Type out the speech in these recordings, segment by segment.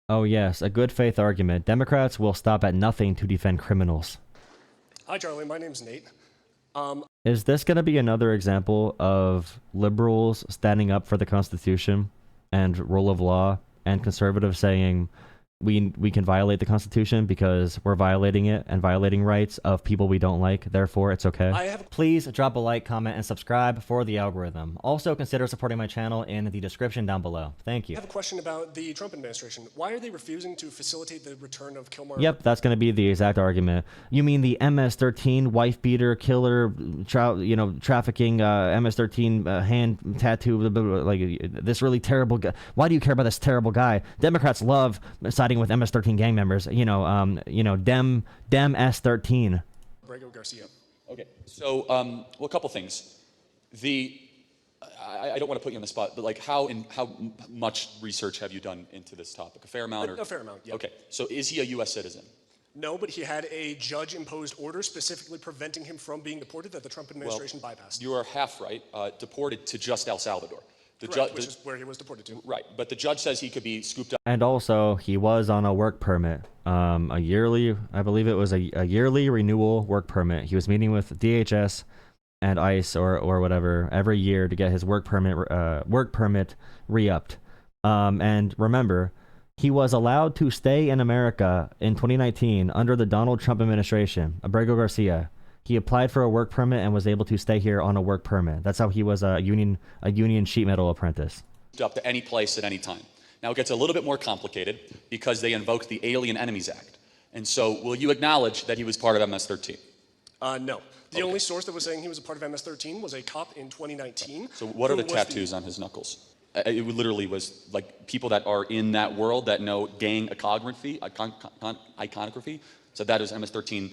Oh, yes, a good faith argument. Democrats will stop at nothing to defend criminals. Hi, Charlie. My name's Nate. Is this going to be another example of liberals standing up for the Constitution and rule of law and conservatives saying we can violate the Constitution because we're violating it and violating rights of people we don't like, therefore it's okay? Please drop a like, comment, and subscribe for the algorithm. Also consider supporting my channel in the description down below. Thank you. I have a question about the Trump administration. Why are they refusing to facilitate the return of Kilmer? Yep, that's going to be the exact argument. You mean the MS-13 wife beater killer, trafficking MS-13 hand tattoo, like this really terrible guy. Why do you care about this terrible guy? Democrats love siding with MS-13 gang members. Dem S-13. Brago Garcia. Okay, so well, a couple things. I don't want to put you on the spot, but like how much research have you done into this topic? A fair amount? A fair amount, yeah. Okay, so is he a U.S. citizen? No, but he had a judge-imposed order specifically preventing him from being deported that the Trump administration bypassed. You are half right. Deported to just El Salvador. Correct, which is where he was deported to. Right, but the judge says he could be scooped up. And also, he was on a work permit, a yearly, I believe it was a yearly renewal work permit. He was meeting with DHS and ICE or whatever every year to get his work permit re-upped. And remember, he was allowed to stay in America in 2019 under the Donald Trump administration. Abrego Garcia. He applied for a work permit and was able to stay here on a work permit. That's how he was a union sheet metal apprentice. Up to any place at any time. Now it gets a little bit more complicated because they invoked the Alien Enemies Act. And so will you acknowledge that he was part of MS-13? No. The only source that was saying he was a part of MS-13 was a cop in 2019. So what are the tattoos on his knuckles? It literally was like people that are in that world that know gang iconography, so that is MS-13.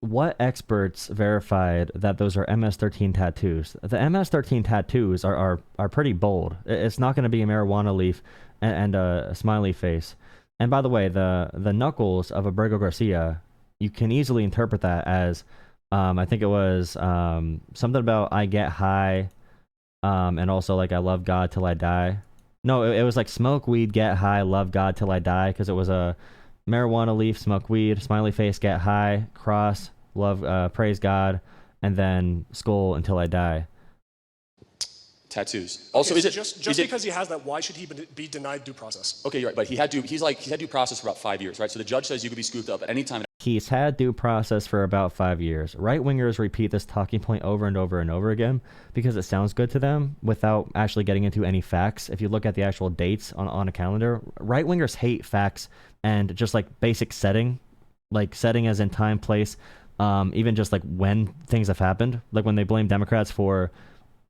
What experts verified that those are MS-13 tattoos? The MS-13 tattoos are pretty bold. It's not going to be a marijuana leaf and a smiley face. And by the way, the knuckles of Abrego Garcia, you can easily interpret that as, I think it was something about I get high, and also like I love God till I die. No, it was like smoke weed, get high, love God till I die, because it was a marijuana leaf, smoke weed, smiley face, get high, cross, love, praise God, and then skull until I die. Tattoos. Okay, also, so just because he has that, why should he be denied due process? Okay, you're right, but he's had due process for about 5 years, right? So the judge says you could be scooped up at any time. He's had due process for about 5 years. Right-wingers repeat this talking point over and over and over again because it sounds good to them without actually getting into any facts. If you look at the actual dates on a calendar, right-wingers hate facts and just like basic setting, like setting as in time, place, even just like when things have happened. Like when they blame Democrats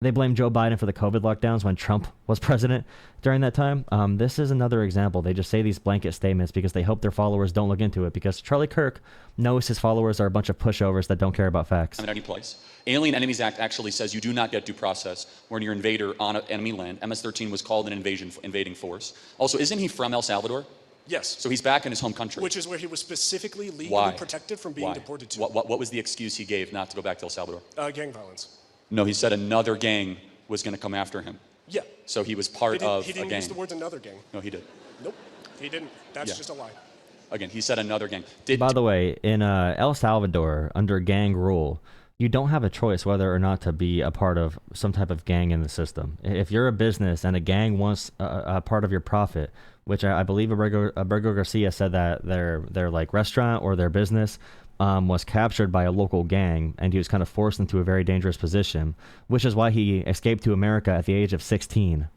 they blame Joe Biden for the COVID lockdowns when Trump was president during that time. This is another example. They just say these blanket statements because they hope their followers don't look into it, because Charlie Kirk knows his followers are a bunch of pushovers that don't care about facts. At any place. Alien Enemies Act actually says you do not get due process when you're an invader on enemy land. MS-13 was called an invading force. Also, isn't he from El Salvador? Yes. So he's back in his home country. Which is where he was specifically legally protected from being deported to. What was the excuse he gave not to go back to El Salvador? Gang violence. No, he said another gang was going to come after him. Yeah. So he was part of a gang. He didn't use the words another gang. No, he did. Nope, he didn't. That's just a lie. Again, he said another gang. By the way, in El Salvador, under gang rule, you don't have a choice whether or not to be a part of some type of gang in the system. If you're a business and a gang wants a part of your profit, which I believe Abrego Garcia said that their like restaurant or their business was captured by a local gang, and he was kind of forced into a very dangerous position, which is why he escaped to America at the age of 16.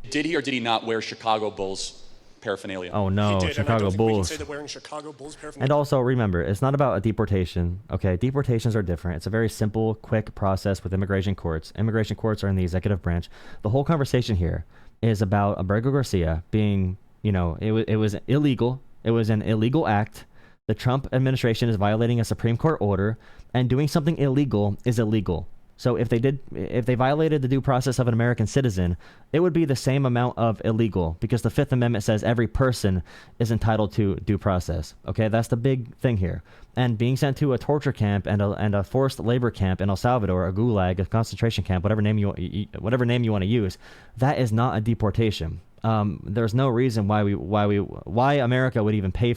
Did he or did he not wear Chicago Bulls paraphernalia? Oh no, he did, Chicago and Bulls. We can say that wearing Chicago Bulls paraphernalia. And also remember, it's not about a deportation. Okay, deportations are different. It's a very simple, quick process with immigration courts. Immigration courts are in the executive branch. The whole conversation here is about Abrego Garcia being, it was illegal. It was an illegal act. The Trump administration is violating a Supreme Court order, and doing something illegal is illegal. So if they violated the due process of an American citizen, it would be the same amount of illegal, because the Fifth Amendment says every person is entitled to due process. Okay, that's the big thing here. And being sent to a torture camp and a forced labor camp in El Salvador, a gulag, a concentration camp, whatever name you want to use, that is not a deportation. There's no reason why America would even pay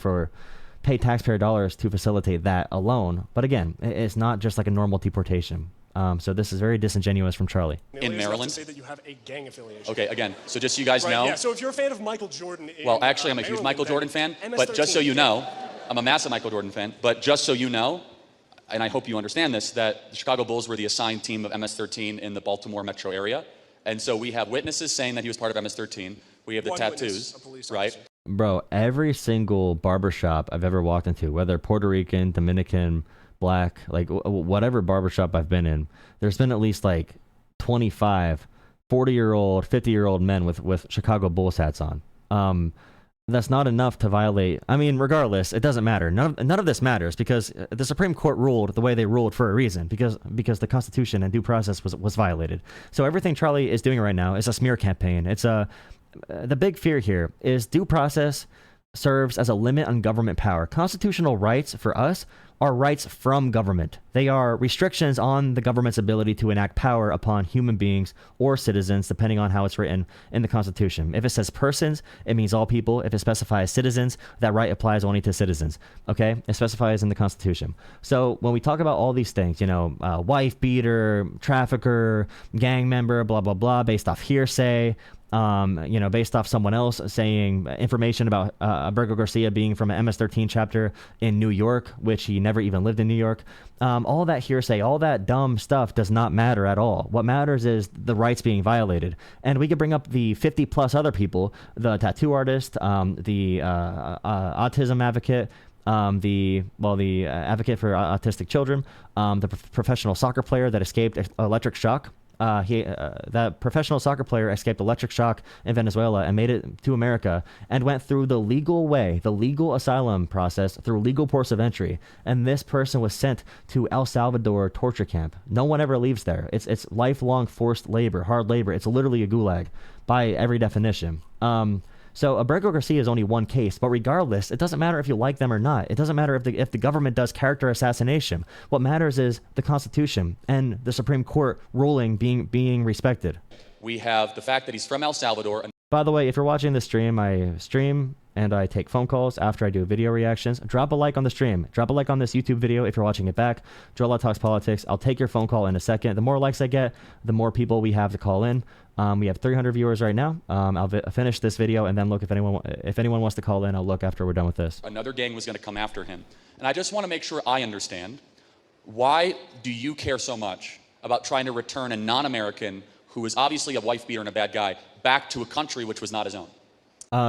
taxpayer dollars to facilitate that alone. But again, it's not just like a normal deportation. So this is very disingenuous from Charlie. In Maryland, to say that you have a gang affiliation. Okay, again, so just so you guys know. Yeah. So if you're a fan of Michael Jordan, well, actually, I'm a huge Michael Jordan fan. But just so you know, I'm a massive Michael Jordan fan. But just so you know, and I hope you understand this, that the Chicago Bulls were the assigned team of MS-13 in the Baltimore metro area, and so we have witnesses saying that he was part of MS-13. We have the tattoos, right? Bro, every single barbershop I've ever walked into, whether Puerto Rican, Dominican, black, like whatever barbershop I've been in, there's been at least like 25, 40-year-old, 50-year-old men with Chicago Bulls hats on. That's not enough to violate. I mean, regardless, it doesn't matter. None of this matters because the Supreme Court ruled the way they ruled for a reason, because the Constitution and due process was violated. So everything Charlie is doing right now is a smear campaign. The big fear here is due process serves as a limit on government power. Constitutional rights for us are rights from government. They are restrictions on the government's ability to enact power upon human beings or citizens, depending on how it's written in the Constitution. If it says persons, it means all people. If it specifies citizens, that right applies only to citizens. Okay? It specifies in the Constitution. So when we talk about all these things, wife beater, trafficker, gang member, blah, blah, blah, based off hearsay, based off someone else saying information about Abrego Garcia being from an MS-13 chapter in New York, which he never even lived in New York. All that hearsay, all that dumb stuff does not matter at all. What matters is the rights being violated. And we could bring up the 50 plus other people, the tattoo artist, the autism advocate, the advocate for autistic children, the professional soccer player that escaped electric shock. That professional soccer player escaped electric shock in Venezuela and made it to America and went through the legal way, the legal asylum process, through legal ports of entry. And this person was sent to El Salvador torture camp. No one ever leaves there. It's lifelong forced labor, hard labor. It's literally a gulag by every definition. So Abrego Garcia is only one case, but regardless, it doesn't matter if you like them or not. It doesn't matter if the government does character assassination. What matters is the Constitution and the Supreme Court ruling being respected. We have the fact that he's from El Salvador. By the way, if you're watching this stream, I stream and I take phone calls after I do video reactions. Drop a like on the stream. Drop a like on this YouTube video if you're watching it back. Jolah Talks Politics. I'll take your phone call in a second. The more likes I get, the more people we have to call in. We have 300 viewers right now. I'll finish this video and then look if anyone wants to call in. I'll look after we're done with this. Another gang was going to come after him. And I just want to make sure I understand, why do you care so much about trying to return a non-American who is obviously a wife beater and a bad guy back to a country which was not his own?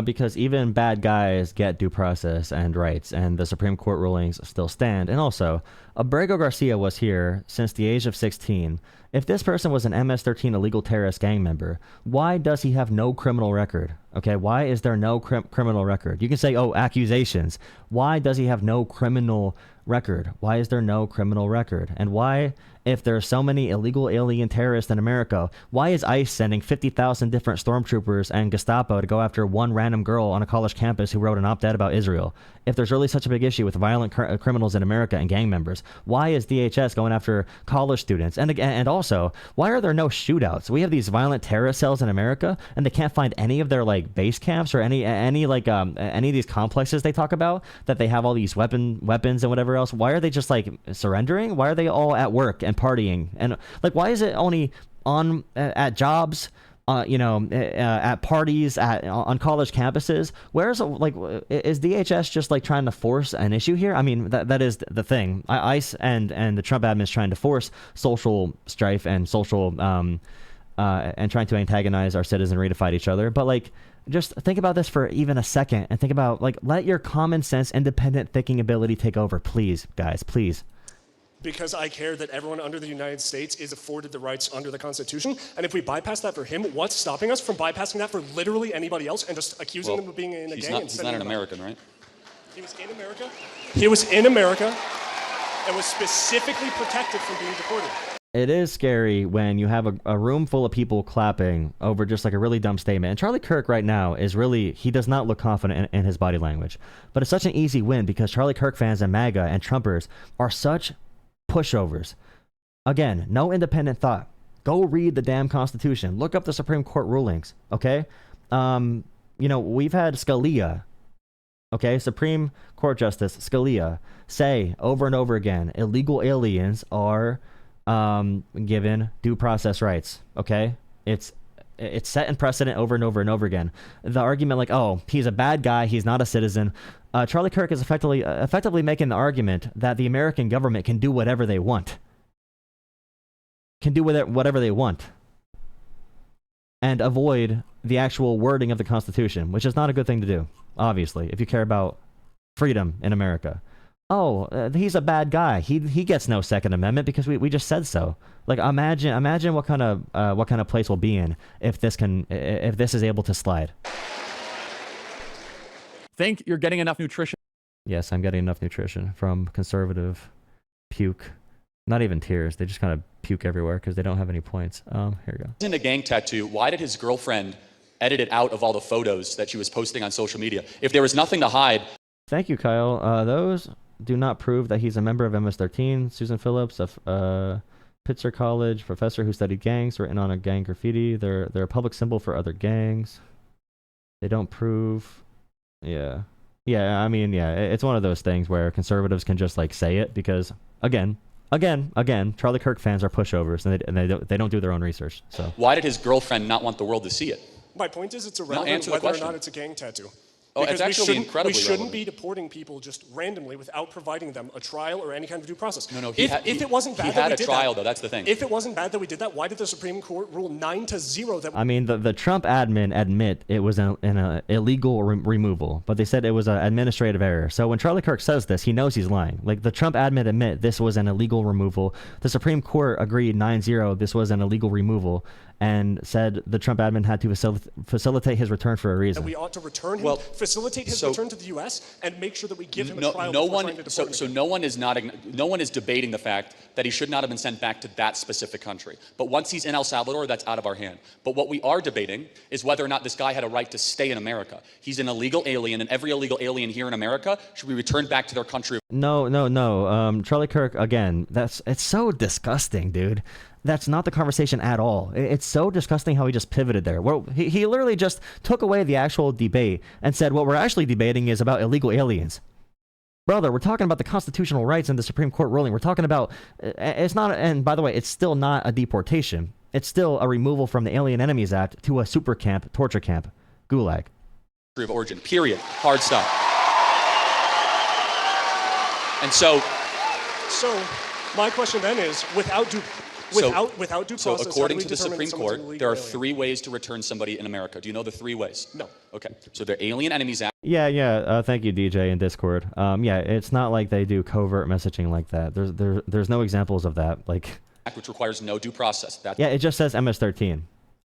Because even bad guys get due process and rights, and the Supreme Court rulings still stand. And also, Abrego Garcia was here since the age of 16. If this person was an MS-13 illegal terrorist gang member, why does he have no criminal record? Okay, why is there no criminal record? You can say, oh, accusations. Why does he have no criminal record? Why is there no criminal record? And why, if there's so many illegal alien terrorists in America, why is ICE sending 50,000 different stormtroopers and Gestapo to go after one random girl on a college campus who wrote an op-ed about Israel? If there's really such a big issue with violent criminals in America and gang members, why is DHS going after college students? And also, why are there no shootouts? We have these violent terrorist cells in America, and they can't find any of their base camps or any of these complexes they talk about that they have all these weapons and whatever else. Why are they just surrendering? Why are they all at work and partying? And why is it only on at jobs? At parties, on college campuses? Where's is DHS just trying to force an issue here? I mean, that is the thing. ICE and the Trump admin is trying to force social strife and social and trying to antagonize our citizenry to fight each other. But just think about this for even a second and think about let your common sense, independent thinking ability take over, please, guys, please. Because I care that everyone under the United States is afforded the rights under the Constitution. And if we bypass that for him, what's stopping us from bypassing that for literally anybody else and just accusing them of being in a gang? He's not an American, right? He was in America. He was in America and was specifically protected from being deported. It is scary when you have a room full of people clapping over just a really dumb statement. And Charlie Kirk right now he does not look confident in his body language. But it's such an easy win because Charlie Kirk fans and MAGA and Trumpers are such pushovers. Again, no independent thought. Go read the damn Constitution. Look up the Supreme Court rulings, okay? we've had Scalia, okay, Supreme Court Justice Scalia, say over and over again, illegal aliens are given due process rights. Okay, it's set in precedent over and over and over again. The argument like, oh, he's a bad guy, he's not a citizen. Charlie Kirk is effectively making the argument that the American government can do whatever they want. Can do whatever they want. And avoid the actual wording of the Constitution, which is not a good thing to do, obviously, if you care about freedom in America. Oh, he's a bad guy. He gets no Second Amendment because we just said so. Like, imagine what kind of place we'll be in if this is able to slide. Think you're getting enough nutrition? Yes, I'm getting enough nutrition from conservative puke. Not even tears. They just kind of puke everywhere because they don't have any points. Here we go. In a gang tattoo, why did his girlfriend edit it out of all the photos that she was posting on social media? If there was nothing to hide. Thank you, Kyle. Those do not prove that he's a member of MS-13. Susan Phillips of Pitzer College, professor who studied gangs, written on a gang graffiti. They're a public symbol for other gangs. They don't prove. Yeah. I mean, it's one of those things where conservatives can just like say it because again, Charlie Kirk fans are pushovers and they don't do their own research. So why did his girlfriend not want the world to see it? My point is it's irrelevant whether or not it's a gang tattoo. Oh, it's actually incredibly We shouldn't relevant. be deporting people just randomly without providing them a trial or any kind of due process. No, if it wasn't bad that we did that, he had a trial, though. That's the thing. If it wasn't bad that we did that, why did the Supreme Court rule 9-0 that? I mean, the Trump admin admit it was an illegal removal, but they said it was an administrative error. So when Charlie Kirk says this, he knows he's lying. Like, the Trump admin admit this was an illegal removal. The Supreme Court agreed 9-0 this was an illegal removal and said the Trump admin had to facilitate his return for a reason. That we ought to return him, facilitate his return to the U.S. and make sure that we give him a trial. No one is debating the fact that he should not have been sent back to that specific country. But once he's in El Salvador, that's out of our hand. But what we are debating is whether or not this guy had a right to stay in America. He's an illegal alien, and every illegal alien here in America should be returned back to their country. No. Charlie Kirk, again, it's so disgusting, dude. That's not the conversation at all. It's so disgusting how he just pivoted there. Well, he literally just took away the actual debate and said what we're actually debating is about illegal aliens. Brother, we're talking about the constitutional rights and the Supreme Court ruling. We're talking about, it's not, and by the way, it's still not a deportation. It's still a removal from the Alien Enemies Act to a super camp, torture camp, gulag. Of origin, period. Hard stop. And so my question then is, without due process, so according to the Supreme Court, there are 3 ways to return somebody in America. Do you know the 3 ways? No. Okay. So they're Alien Enemies Act. Yeah. Thank you, DJ in Discord. It's not like they do covert messaging like that. There's no examples of that. Like, which requires no due process. It just says MS-13.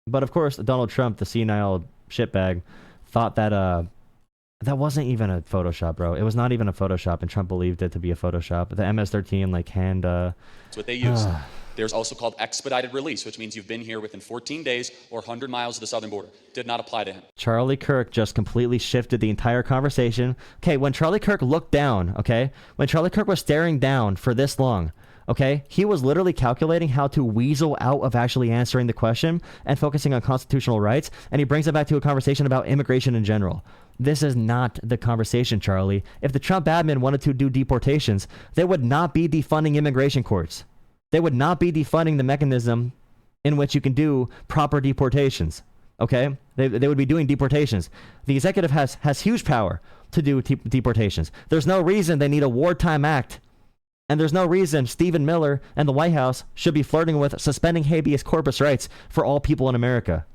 But of course, Donald Trump, the senile shitbag, thought that that wasn't even a Photoshop, bro. It was not even a Photoshop, and Trump believed it to be a Photoshop. The MS-13 hand. That's what they use. There's also called expedited release, which means you've been here within 14 days or 100 miles of the southern border. Did not apply to him. Charlie Kirk just completely shifted the entire conversation. Okay, when Charlie Kirk looked down, when Charlie Kirk was staring down for this long, he was literally calculating how to weasel out of actually answering the question and focusing on constitutional rights, and he brings it back to a conversation about immigration in general. This is not the conversation, Charlie. If the Trump admin wanted to do deportations, they would not be defunding immigration courts. They would not be defunding the mechanism in which you can do proper deportations. Okay? They would be doing deportations. The executive has huge power to do deportations. There's no reason they need a wartime act. And there's no reason Stephen Miller and the White House should be flirting with suspending habeas corpus rights for all people in America.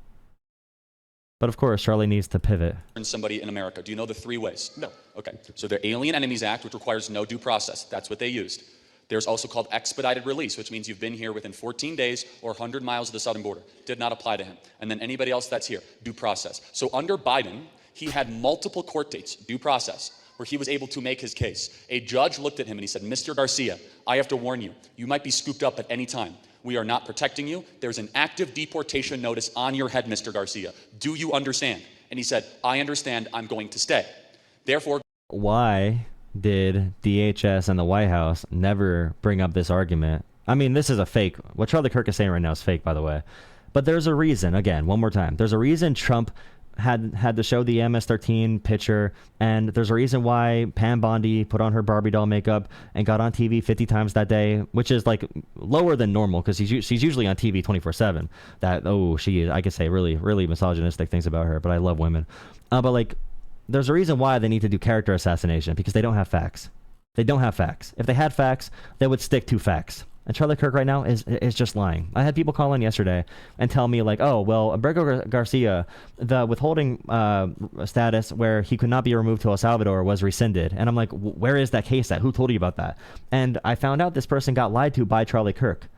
But of course, Charlie needs to pivot. Somebody in America. Do you know the 3 ways? No. Okay. So they're Alien Enemies Act, which requires no due process. That's what they used. There's also called expedited release, which means you've been here within 14 days or 100 miles of the southern border. Did not apply to him. And then anybody else that's here, due process. So under Biden, he had multiple court dates, due process, where he was able to make his case. A judge looked at him and he said, Mr. Garcia, I have to warn you, you might be scooped up at any time. We are not protecting you. There's an active deportation notice on your head, Mr. Garcia. Do you understand? And he said, I understand, I'm going to stay. Therefore, why did DHS and the White House never bring up this argument? I mean, this is a fake. What Charlie Kirk is saying right now is fake, by the way. But there's a reason, again, one more time. There's a reason Trump had to show the MS-13 picture, and there's a reason why Pam Bondi put on her Barbie doll makeup and got on TV 50 times that day, which is like lower than normal because she's usually on TV 24/7. She is, I could say really, really misogynistic things about her, but I love women. But like, there's a reason why they need to do character assassination, because they don't have facts. They don't have facts. If they had facts, they would stick to facts. And Charlie Kirk right now is just lying. I had people call in yesterday and tell me like, oh, well, Abrego Garcia, the withholding status where he could not be removed to El Salvador was rescinded. And I'm like, where is that case at? Who told you about that? And I found out this person got lied to by Charlie Kirk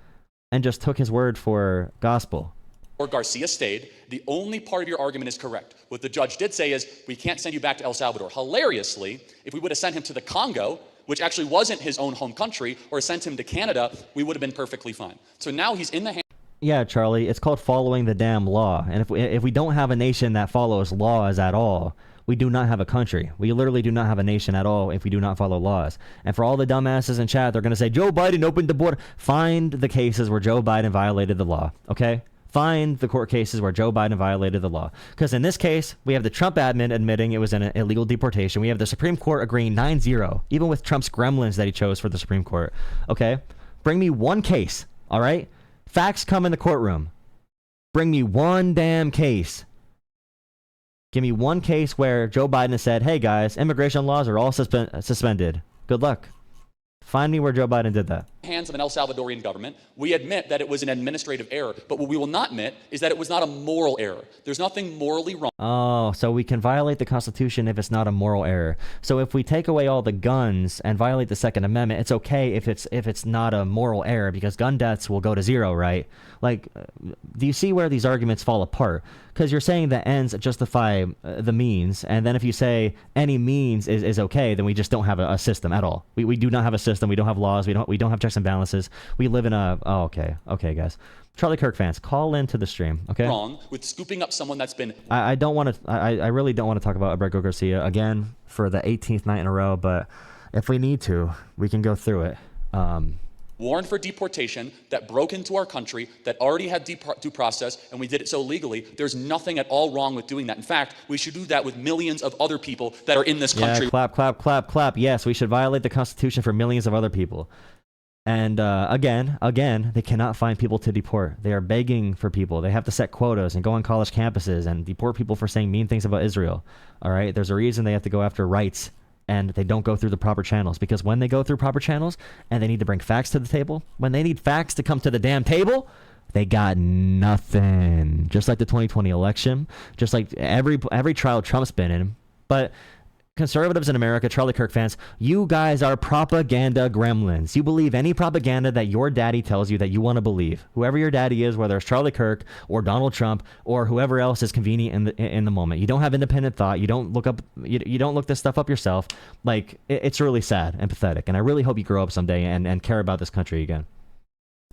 and just took his word for gospel. Or Garcia stayed. The only part of your argument is correct. What the judge did say is, we can't send you back to El Salvador. Hilariously, if we would have sent him to the Congo, which actually wasn't his own home country, or sent him to Canada, we would have been perfectly fine. So now he's in the hands. Yeah, Charlie, it's called following the damn law. And if we don't have a nation that follows laws at all, we do not have a country. We literally do not have a nation at all if we do not follow laws. And for all the dumbasses in chat, they're going to say, Joe Biden opened the border. Find the cases where Joe Biden violated the law, okay? Find the court cases where Joe Biden violated the law. Because in this case, we have the Trump admin admitting it was an illegal deportation. We have the Supreme Court agreeing 9-0, even with Trump's gremlins that he chose for the Supreme Court. Okay? Bring me one case, all right? Facts come in the courtroom. Bring me one damn case. Give me one case where Joe Biden has said, hey guys, immigration laws are all suspended. Good luck. Find me where Joe Biden did that. Hands of an El Salvadorian government. We admit that it was an administrative error, but what we will not admit is that it was not a moral error. There's nothing morally wrong. Oh, so we can violate the Constitution if it's not a moral error. So if we take away all the guns and violate the Second Amendment, it's okay if it's not a moral error, because gun deaths will go to zero, right? Like, do you see where these arguments fall apart? Because you're saying the ends justify the means, and then if you say any means is okay, then we just don't have a system at all. We do not have a system. We don't have laws. We don't have checks and balances. We live in a... Oh, okay, guys. Charlie Kirk fans, call into the stream, okay? Wrong with scooping up someone that's been... I really don't want to talk about Abrego Garcia again for the 18th night in a row, but if we need to, we can go through it. Warned for deportation, that broke into our country, that already had due process, and we did it so legally. There's nothing at all wrong with doing that. In fact, we should do that with millions of other people that are in this country. Yeah, clap. Yes, we should violate the Constitution for millions of other people. And again, they cannot find people to deport. They are begging for people. They have to set quotas and go on college campuses and deport people for saying mean things about Israel. All right? There's a reason they have to go after rights, and they don't go through the proper channels, because when they go through proper channels and they need to bring facts to the table, when they need facts to come to the damn table, they got nothing. Just like the 2020 election, just like every trial Trump's been in. But conservatives in America, Charlie Kirk fans, you guys are propaganda gremlins. You believe any propaganda that your daddy tells you that you want to believe. Whoever your daddy is, whether it's Charlie Kirk or Donald Trump or whoever else is convenient in the moment. You don't have independent thought. You don't look up. You don't look this stuff up yourself. Like, it's really sad and pathetic. And I really hope you grow up someday and care about this country again.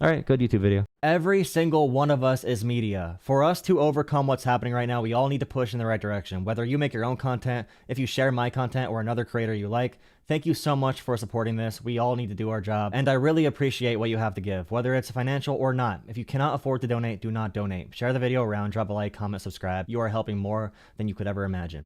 All right, good YouTube video. Every single one of us is media. For us to overcome what's happening right now, we all need to push in the right direction. Whether you make your own content, if you share my content or another creator you like, thank you so much for supporting this. We all need to do our job, and I really appreciate what you have to give, whether it's financial or not. If you cannot afford to donate, do not donate. Share the video around, drop a like, comment, subscribe. You are helping more than you could ever imagine.